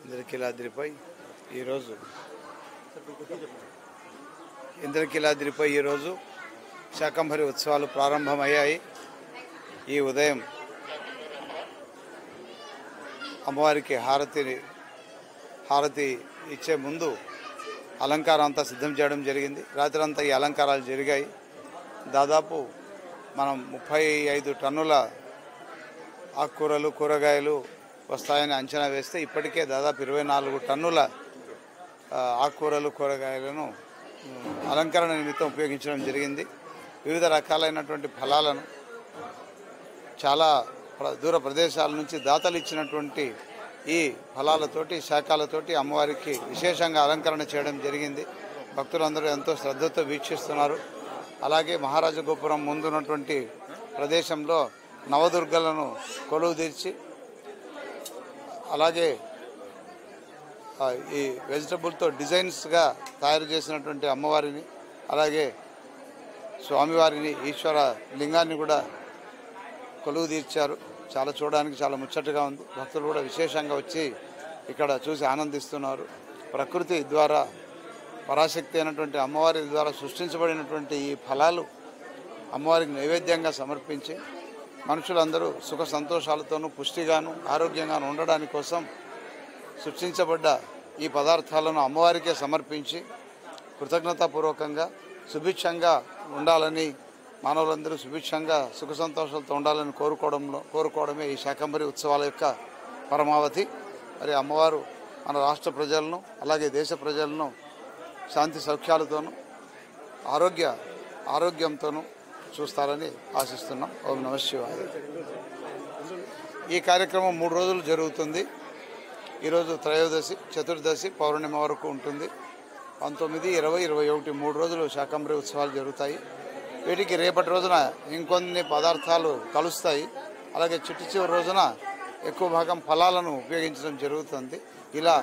ఇంద్రకీలాద్రిపై ఈరోజు శాకంభరి ఉత్సవాలు ప్రారంభమయ్యాయి. ఈ ఉదయం అమ్మవారికి హారతి ఇచ్చే ముందు అలంకారం అంతా సిద్ధం చేయడం జరిగింది. రాత్రి అంతా ఈ అలంకారాలు జరిగాయి. దాదాపు మనం 35 టన్నుల ఆకుకూరలు కూరగాయలు వస్తాయని అంచనా వేస్తే ఇప్పటికే దాదాపు 24 టన్నుల ఆకుకూరలు కూరగాయలను అలంకరణ నిమిత్తం ఉపయోగించడం జరిగింది. వివిధ రకాలైనటువంటి ఫలాలను చాలా దూర ప్రదేశాల నుంచి దాతలు ఇచ్చినటువంటి ఈ ఫలాలతోటి శాఖలతోటి అమ్మవారికి విశేషంగా అలంకరణ చేయడం జరిగింది. భక్తులందరూ ఎంతో శ్రద్ధతో వీక్షిస్తున్నారు. అలాగే మహారాజగోపురం ముందున్నటువంటి ప్రదేశంలో నవదుర్గలను కొలువు తీర్చి అలాగే ఈ వెజిటబుల్తో డిజైన్స్గా తయారు చేసినటువంటి అమ్మవారిని అలాగే స్వామివారిని ఈశ్వర లింగాన్ని కూడా కొలువు తీర్చారు. చాలా చూడడానికి చాలా ముచ్చటగా ఉంది. భక్తులు కూడా విశేషంగా వచ్చి ఇక్కడ చూసి ఆనందిస్తున్నారు. ప్రకృతి ద్వారా పరాశక్తి అయినటువంటి అమ్మవారి ద్వారా సృష్టించబడినటువంటి ఈ ఫలాలు అమ్మవారికి నైవేద్యంగా సమర్పించి మనుషులందరూ సుఖ సంతోషాలతోనూ పుష్టిగాను ఆరోగ్యంగాను ఉండడానికి కోసం సృష్టించబడ్డ ఈ పదార్థాలను అమ్మవారికే సమర్పించి కృతజ్ఞతాపూర్వకంగా సుభిక్షంగా ఉండాలని మానవులందరూ సుభిక్షంగా సుఖ సంతోషాలతో ఉండాలని కోరుకోవడమే ఈ శాకంబరి ఉత్సవాల యొక్క పరమావధి. మరి అమ్మవారు మన రాష్ట్ర ప్రజలను అలాగే దేశ ప్రజలను శాంతి సౌఖ్యాలతోనూ ఆరోగ్యంతోనూ చూస్తారని ఆశిస్తున్నాం. ఓం నమః శివాయ. ఈ కార్యక్రమం 3 రోజులు జరుగుతుంది. ఈరోజు త్రయోదశి, చతుర్దశి, పౌర్ణిమ వరకు ఉంటుంది. 19, 20, 21 3 రోజులు శాకంబరి ఉత్సవాలు జరుగుతాయి. వీటికి రేపటి రోజున ఇంకొన్ని పదార్థాలు కలుస్తాయి. అలాగే చివరి రోజున ఎక్కువ భాగం ఫలాలను ఉపయోగించడం జరుగుతుంది. ఇలా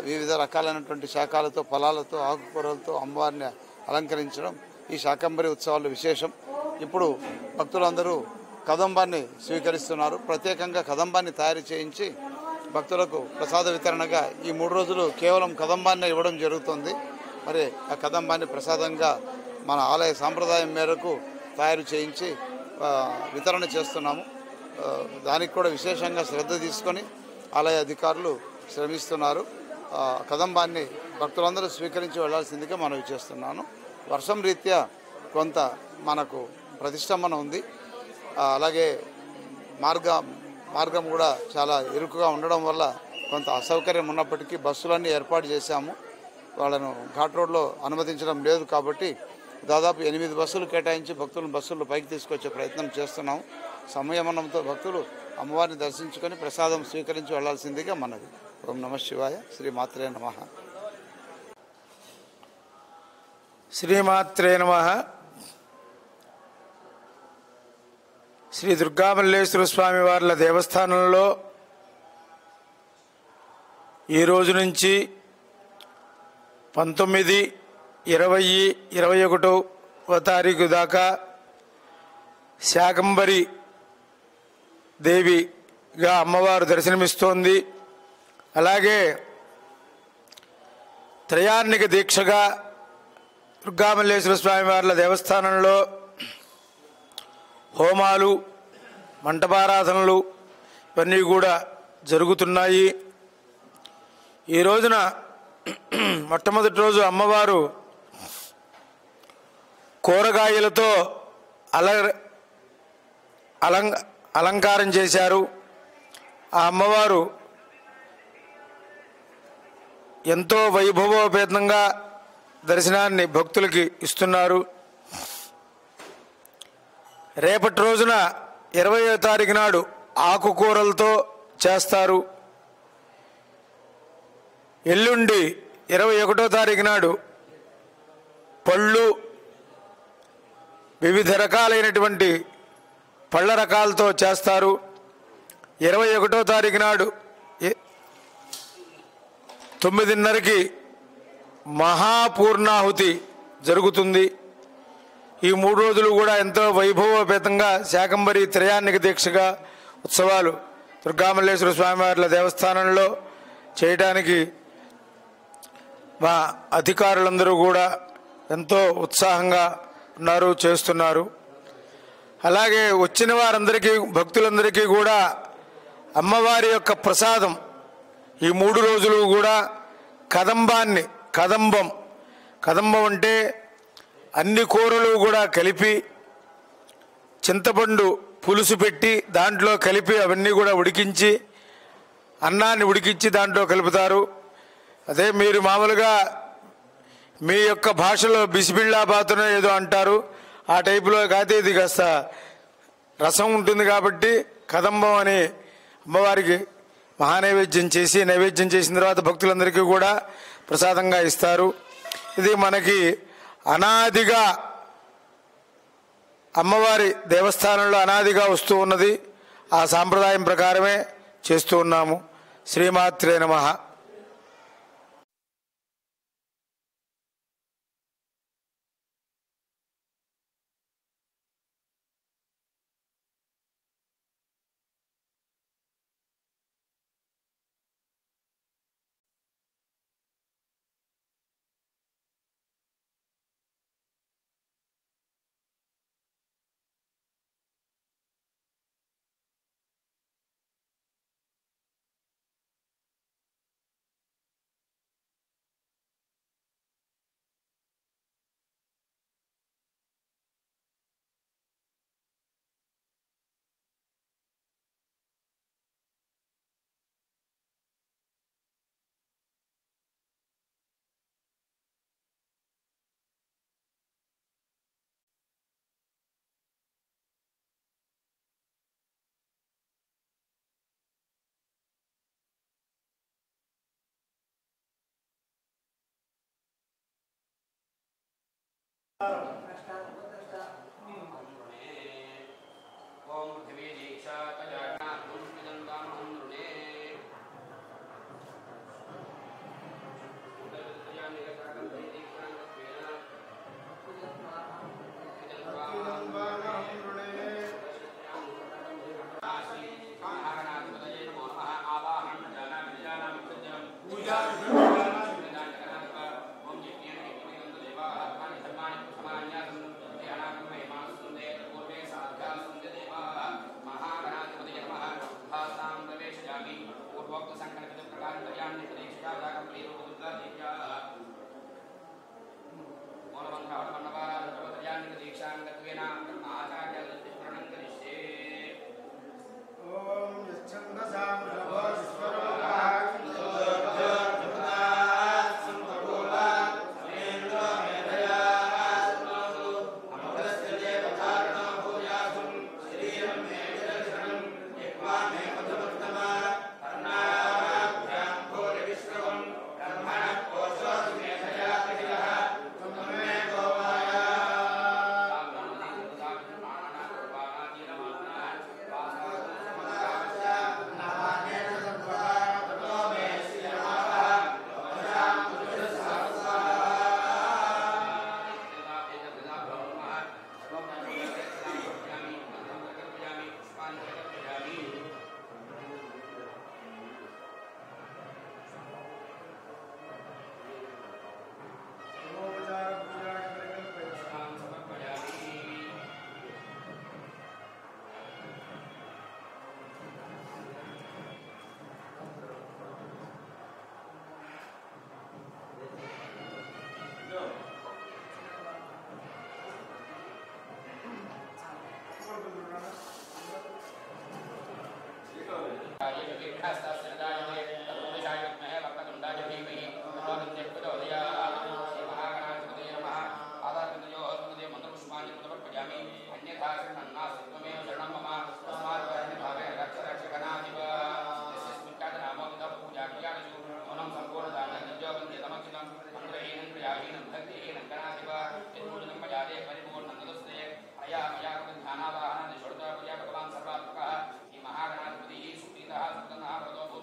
వివిధ రకాలైనటువంటి శాఖలతో ఫలాలతో ఆకుకూరలతో అమ్మవారిని అలంకరించడం ఈ శాకంబరి ఉత్సవాలు విశేషం. ఇప్పుడు భక్తులందరూ కదంబాన్ని స్వీకరిస్తున్నారు. ప్రత్యేకంగా కదంబాన్ని తయారు చేయించి భక్తులకు ప్రసాద వితరణగా ఈ 3 రోజులు కేవలం కదంబాన్ని ఇవ్వడం జరుగుతుంది. మరి ఆ కదంబాన్ని ప్రసాదంగా మన ఆలయ సాంప్రదాయం మేరకు తయారు చేయించి వితరణ చేస్తున్నాము. దానికి కూడా విశేషంగా శ్రద్ధ తీసుకొని ఆలయ అధికారులు శ్రమిస్తున్నారు. కదంబాన్ని భక్తులందరూ స్వీకరించి వెళ్లాల్సిందిగా మనవి చేస్తున్నాను. వర్షం రీత్యా కొంత మనకు ప్రతిష్టంభన ఉంది. అలాగే మార్గం కూడా చాలా ఇరుకుగా ఉండడం వల్ల కొంత అసౌకర్యం ఉన్నప్పటికీ బస్సులన్నీ ఏర్పాటు చేశాము. వాళ్ళను ఘాట్ రోడ్లో అనుమతించడం లేదు కాబట్టి దాదాపు 8 బస్సులు కేటాయించి భక్తులను బస్సుల్లో పైకి తీసుకొచ్చే ప్రయత్నం చేస్తున్నాము. సంయమనంతో భక్తులు అమ్మవారిని దర్శించుకొని ప్రసాదం స్వీకరించి వెళ్లాల్సిందిగా మనవి. ఓం నమః శివాయ. శ్రీమాత్రే నమః. శ్రీమాత్రే నమః. శ్రీ దుర్గామల్లేశ్వర స్వామి వార్ల దేవస్థానంలో ఈ రోజు నుంచి 19, 20, 21వ తారీఖు దాకా శాకంబరి దేవిగా అమ్మవారు దర్శనమిస్తోంది. అలాగే త్రయార్ణిక దీక్షగా దుర్గామల్లేశ్వర స్వామి వార్ల దేవస్థానంలో హోమాలు, మంటపారాధనలు ఇవన్నీ కూడా జరుగుతున్నాయి. ఈ రోజున మొట్టమొదటి రోజు అమ్మవారు కూరగాయలతో అలంకారం చేశారు. ఆ అమ్మవారు ఎంతో వైభవోపేతంగా దర్శనాన్ని భక్తులకి ఇస్తున్నారు. రేపటి రోజున 20వ తారీఖు నాడు ఆకుకూరలతో చేస్తారు. ఎల్లుండి 21వ తారీఖు నాడు పళ్ళు, వివిధ రకాలైనటువంటి పళ్ళ రకాలతో చేస్తారు. 21వ తారీఖు నాడు 9:30కి మహాపూర్ణాహుతి జరుగుతుంది. ఈ 3 రోజులు కూడా ఎంతో వైభవోపేతంగా శాకంబరి త్రయాన్నిక దీక్షగా ఉత్సవాలు దుర్గామల్లేశ్వర స్వామివార్ల దేవస్థానంలో చేయడానికి మా అధికారులందరూ కూడా ఎంతో ఉత్సాహంగా ఉన్నారు, చేస్తున్నారు. అలాగే వచ్చిన వారందరికీ, భక్తులందరికీ కూడా అమ్మవారి యొక్క ప్రసాదం ఈ 3 రోజులు కూడా కదంబం అంటే అన్ని కూరలు కూడా కలిపి చింతపండు పులుసు పెట్టి దాంట్లో కలిపి అవన్నీ కూడా ఉడికించి, అన్నాన్ని ఉడికించి దాంట్లో కలుపుతారు. అదే మీరు మామూలుగా మీ యొక్క భాషలో బిసిబిళ్ళాబాతునో ఏదో అంటారు, ఆ టైపులో కాదు. ఇది కాస్త రసం ఉంటుంది కాబట్టి కదంబం అని అమ్మవారికి మహానైవేద్యం చేసి, నైవేద్యం చేసిన తర్వాత భక్తులందరికీ కూడా ప్రసాదంగా ఇస్తారు. ఇది మనకి అనాదిగా అమ్మవారి దేవస్థానంలో అనాదిగా వస్తూ ఉన్నది. ఆ సాంప్రదాయం ప్రకారమే చేస్తూ ఉన్నాము. శ్రీమాత్రే నమః. महागणाधिपति सुप्रीतः सुतनः भगवतो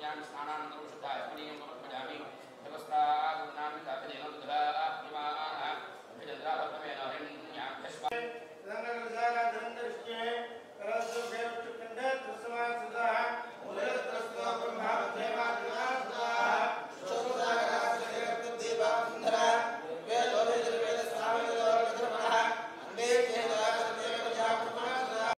Terima kasih.